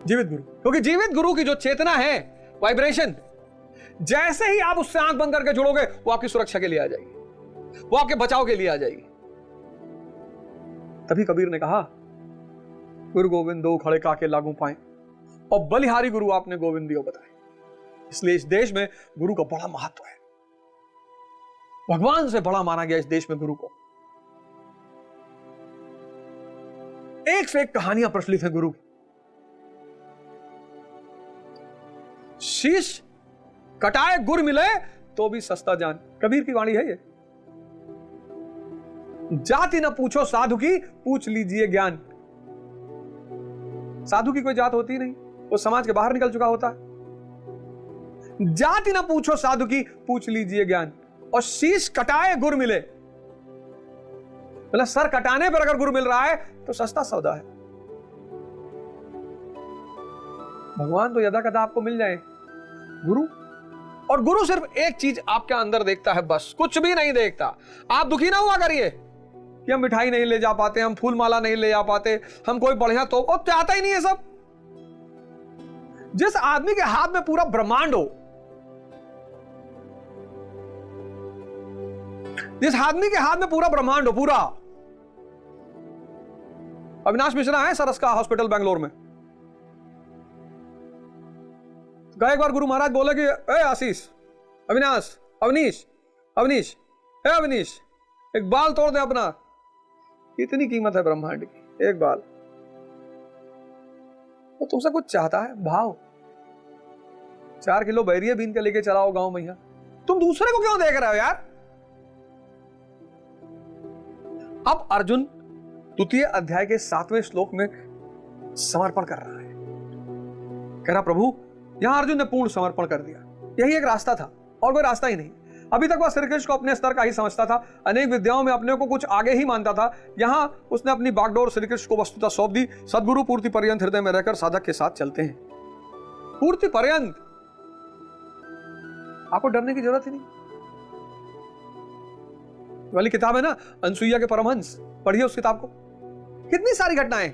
जीवित गुरु, क्योंकि जीवित गुरु की जो चेतना है, वाइब्रेशन, जैसे ही आप उससे आंख बंद करके जुड़ोगे, वो आपकी सुरक्षा के लिए आ जाएगी, वो आपके बचाव के लिए आ जाएगी। तभी कबीर ने कहा, गुरु गोविंद दो खड़े काके लागू पाए, और बलिहारी गुरु आपने गोविंदियों बताए। इसलिए इस देश में गुरु का बड़ा महत्व है, भगवान से बड़ा माना गया इस देश में गुरु को। एक से एक कहानियां प्रचलित है गुरु की। शीश कटाए गुर मिले तो भी सस्ता जान, कबीर की वाणी है ये। जाति न पूछो साधु की, पूछ लीजिए ज्ञान। साधु की कोई जात होती नहीं, वो समाज के बाहर निकल चुका होता है। जाति न पूछो साधु की, पूछ लीजिए ज्ञान। और शीश कटाए गुर मिले, मतलब सर कटाने पर अगर गुरु मिल रहा है तो सस्ता सौदा है। भगवान तो यदा कदा आपको मिल जाए, गुरु। और गुरु सिर्फ एक चीज आपके अंदर देखता है, बस, कुछ भी नहीं देखता। आप दुखी ना हुआ करिए कि हम मिठाई नहीं ले जा पाते, हम फूल माला नहीं ले जा पाते, हम कोई बढ़िया तो चाहता ही नहीं है सब। जिस आदमी के हाथ में पूरा ब्रह्मांड हो, जिस आदमी के हाथ में पूरा ब्रह्मांड हो, पूरा। अविनाश मिश्रा है सरस का हॉस्पिटल बेंगलोर में। एक बार गुरु महाराज बोले कि ए आशीष, अविनाश, अवनीश, अवनीश, ए अवनीश, एक बाल तोड़ दे अपना। कितनी कीमत है ब्रह्मांड की, एक बाल। तो तुमसे कुछ चाहता है, भाव। 4 किलो बैरिया बीन के लेके चलाओ गांव में, तुम दूसरे को क्यों देख रहे हो यार। अब अर्जुन द्वितीय अध्याय के 7वें श्लोक में समर्पण कर रहा है। कह रहा, प्रभु, यहां अर्जुन ने पूर्ण समर्पण कर दिया। यही एक रास्ता था, और कोई रास्ता ही नहीं। अभी तक वह श्री कृष्ण को अपने स्तर का ही समझता था, अनेक विद्याओं में अपने को कुछ आगे ही मानता था। यहां उसने अपनी बागडोर श्री कृष्ण को वस्तुतः सौंप दी। सदगुरु पूर्ति पर्यंत हृदय में रहकर साधक के साथ चलते हैं। पूर्ति पर्यंत आपको डरने की जरूरत ही नहीं। वाली किताब है ना, अनसुईया के परमहंस, पढ़िए उस किताब को। कितनी सारी घटनाएं।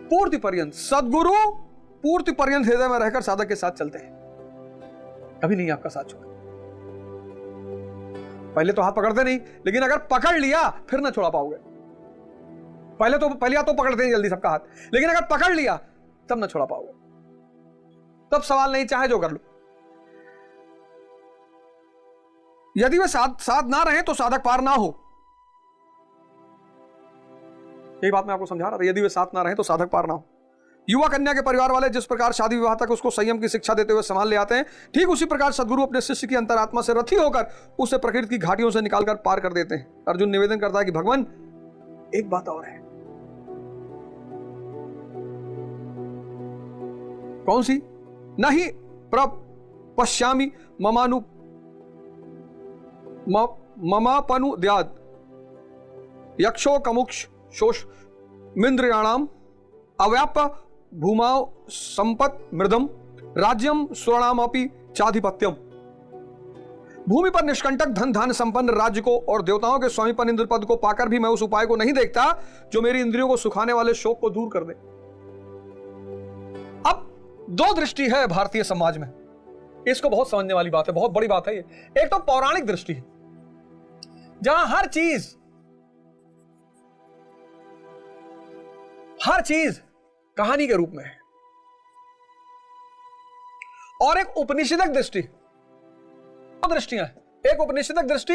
पूर्ति पर्यंत, सदगुरु पूर्ति पर्यंत हृदय में रहकर साधक के साथ चलते हैं, कभी नहीं आपका साथ छोड़े। पहले तो हाथ पकड़ते नहीं, लेकिन अगर पकड़ लिया फिर ना छोड़ा पाओगे। पहले तो पकड़ते नहीं जल्दी सबका हाथ, लेकिन अगर पकड़ लिया तब ना छोड़ा पाओगे। तब सवाल नहीं, चाहे जो कर लो। यदि वे साथ ना रहे तो साधक पार ना हो। यही बात मैं आपको समझा रहा था, यदि वे साथ ना रहे तो साधक पार ना हो। युवा कन्या के परिवार वाले जिस प्रकार शादी विवाह तक उसको संयम की शिक्षा देते हुए संभाल ले आते हैं, ठीक उसी प्रकार सदगुरु अपने शिष्य की अंतरात्मा से रथी होकर उसे प्रकृति की घाटियों से निकालकर पार कर देते हैं। अर्जुन निवेदन करता है कि भगवान, एक बात और है। कौन सी? नहीं प्रपश्यामि ममापनुद्याद यक्षो कमुक्ष शोष मिंद्रियाणाम अव्याप्य भूमाओ संपत मृदम राज्यम स्वर्णामपि चाधिपत्यम। भूमि पर निष्कंटक धन धान संपन्न राज्य को और देवताओं के स्वामीपन इंद्र पद को पाकर भी मैं उस उपाय को नहीं देखता जो मेरी इंद्रियों को सुखाने वाले शोक को दूर कर दे। अब 2 दृष्टि है भारतीय समाज में, इसको बहुत समझने वाली बात है, बहुत बड़ी बात है ये। एक तो पौराणिक दृष्टि है, जहां हर चीज कहानी के रूप में है, और एक उपनिषदक दृष्टि। 2 दृष्टियां हैं, एक उपनिषदक दृष्टि,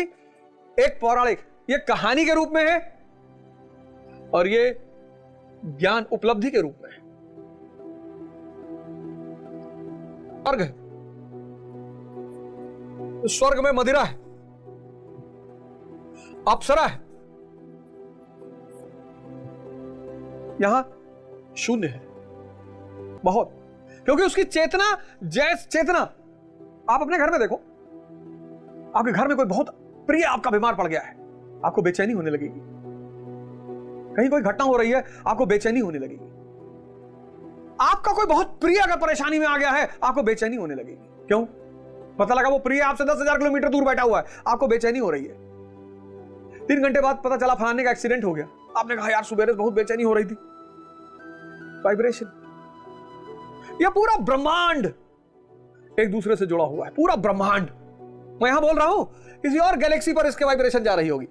एक पौराणिक। ये कहानी के रूप में है और ये ज्ञान उपलब्धि के रूप में है। स्वर्ग है, स्वर्ग में मदिरा है, अप्सरा है, यहां शून्य है बहुत, क्योंकि उसकी चेतना चेतना। आप अपने घर में देखो, आपके घर में कोई बहुत प्रिय आपका बीमार पड़ गया है, आपको बेचैनी होने लगेगी। कहीं कोई घटना हो रही है, आपको बेचैनी होने लगेगी। आपका कोई बहुत प्रिय अगर परेशानी में आ गया है, आपको बेचैनी होने लगेगी। क्यों? पता लगा वो प्रिय आपसे 10,000 किलोमीटर दूर बैठा हुआ है, आपको बेचैनी हो रही है। 3 घंटे बाद पता चला फलाने का एक्सीडेंट हो गया, आपने कहा यार सुबह बहुत बेचैनी हो रही थी। वाइब्रेशन। यह पूरा ब्रह्मांड एक दूसरे से जुड़ा हुआ है, पूरा ब्रह्मांड। मैं यहां बोल रहा हूं किसी और गैलेक्सी पर इसके वाइब्रेशन जा रही होगी।